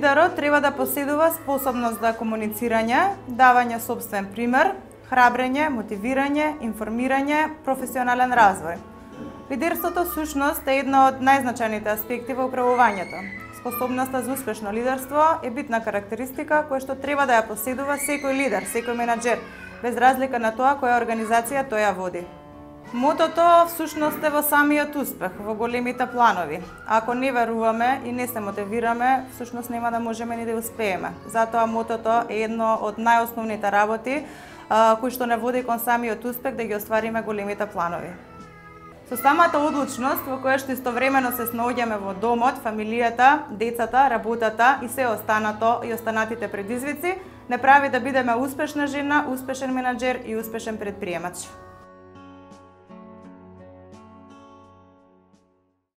Лидерот треба да поседува способност за комуницирање, давање сопствен пример, храбрење, мотивирање, информирање, професионален развој. Лидерството сушност е една од најзначајните аспекти во управувањето. Способноста за успешно лидерство е битна карактеристика која што треба да ја поседува секој лидер, секој менаџер, без разлика на тоа која организација тој ја води. Мотото всушност е во самиот успех, во големите планови. Ако не веруваме и не се мотивираме, всушност нема да можеме ни да успееме. Затоа мотото е едно од најосновните работи кои што не води кон самиот успех да ги оствариме големите планови. Со самата одлучност во која што истовремено се снаоѓаме во домот, фамилијата, децата, работата и се останато и останатите предизвици, не прави да бидеме успешна жена, успешен менаџер и успешен претприемач.